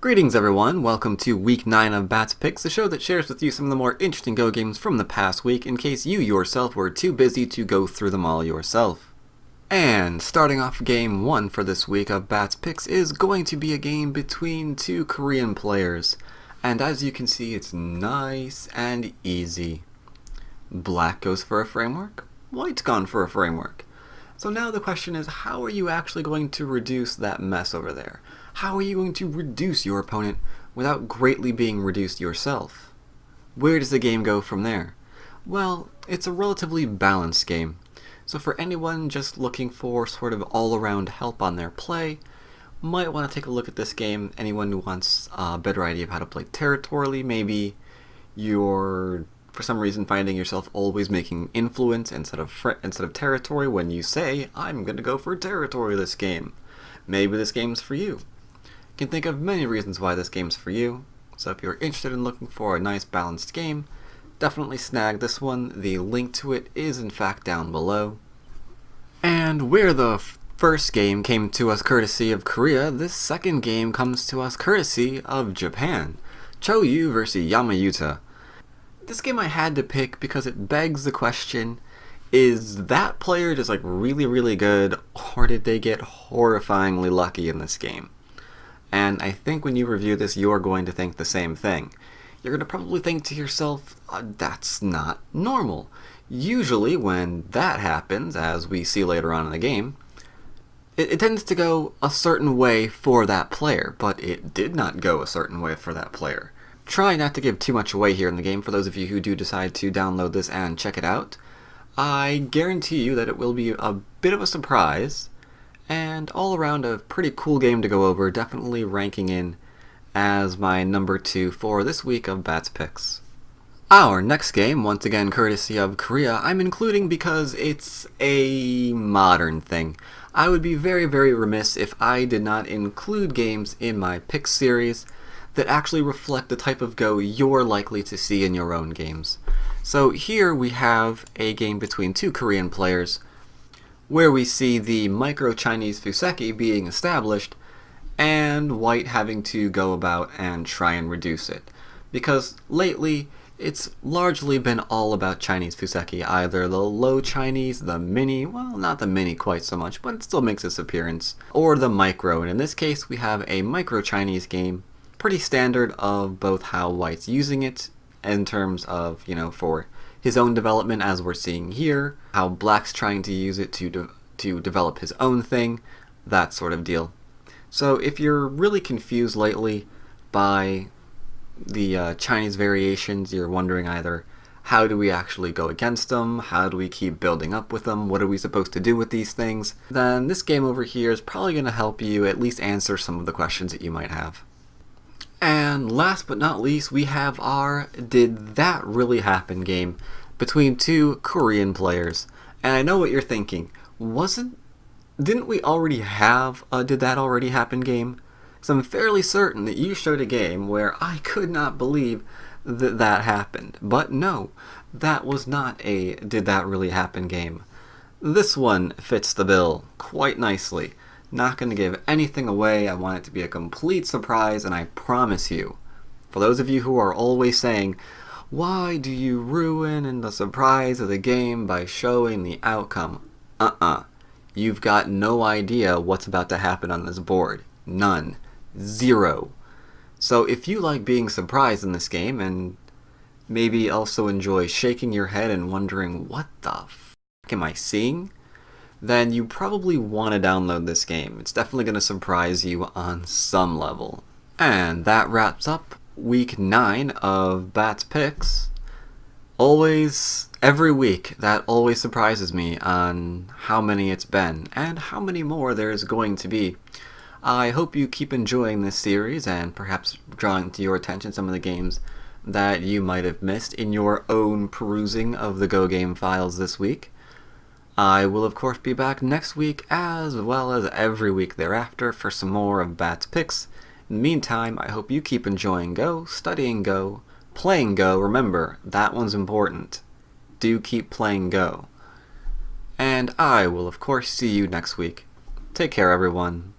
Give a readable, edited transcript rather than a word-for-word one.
Greetings everyone, welcome to week 9 of Batt's Picks, the show that shares with you some of the more interesting Go games from the past week in case you yourself were too busy to go through them all yourself. And starting off game 1 for this week of Batt's Picks is going to be a game between two Korean players. And as you can see, it's nice and easy. Black goes for a framework, white's gone for a framework. So now the question is, how are you actually going to reduce that mess over there? How are you going to reduce your opponent without greatly being reduced yourself? Where does the game go from there? Well, it's a relatively balanced game. So for anyone just looking for sort of all-around help on their play, might want to take a look at this game. Anyone who wants a better idea of how to play territorially, maybe you're for some reason finding yourself always making influence instead of territory when you say, I'm going to go for territory this game. Maybe this game's for you. You can think of many reasons why this game's for you, so if you're interested in looking for a nice balanced game, definitely snag this one. The link to it is in fact down below. And where the first game came to us courtesy of Korea, this second game comes to us courtesy of Japan. Choyu versus Yamayuta. This game I had to pick because it begs the question, is that player just like really good, or did they get horrifyingly lucky in this game? And I think when you review this, you're going to think the same thing. You're going to probably think to yourself, that's not normal. Usually when that happens, as we see later on in the game, it tends to go a certain way for that player, but it did not go a certain way for that player. Try not to give too much away here in the game for those of you who do decide to download this and check it out. I guarantee you that it will be a bit of a surprise, and all around a pretty cool game to go over, definitely ranking in as my number 2 for this week of Batt's Picks. Our next game, once again courtesy of Korea, I'm including because it's a modern thing. I would be very remiss if I did not include games in my Picks series that actually reflect the type of Go you're likely to see in your own games. So here we have a game between two Korean players where we see the micro-Chinese fuseki being established and white having to go about and try and reduce it. Because lately, it's largely been all about Chinese fuseki, either the low Chinese, the mini, well not the mini quite so much, but it still makes its appearance, or the micro, and in this case we have a micro-Chinese game, pretty standard of both how white's using it in terms of, for his own development as we're seeing here, how black's trying to use it to develop his own thing, that sort of deal. So if you're really confused lately by the Chinese variations, you're wondering either how do we actually go against them, how do we keep building up with them, what are we supposed to do with these things, then this game over here is probably going to help you at least answer some of the questions that you might have. And last but not least, we have our Did That Really Happen game between two Korean players. And I know what you're thinking. Didn't we already have a Did That Already Happen game? So I'm fairly certain that you showed a game where I could not believe that that happened. But no, that was not a Did That Really Happen game. This one fits the bill quite nicely. Not going to give anything away. I want it to be a complete surprise, and I promise you, for those of you who are always saying, why do you ruin the surprise of the game by showing the outcome? You've got no idea what's about to happen on this board. None. Zero. So if you like being surprised in this game, and maybe also enjoy shaking your head and wondering, what the f*** am I seeing? Then you probably want to download this game. It's definitely going to surprise you on some level. And that wraps up week 9 of Batt's Picks. Always, every week, that always surprises me on how many it's been, and how many more there's going to be. I hope you keep enjoying this series, and perhaps drawing to your attention some of the games that you might have missed in your own perusing of the Go game files this week. I will of course be back next week as well as every week thereafter for some more of Batt's Picks. In the meantime, I hope you keep enjoying Go, studying Go, playing Go. Remember, that one's important. Do keep playing Go. And I will of course see you next week. Take care everyone.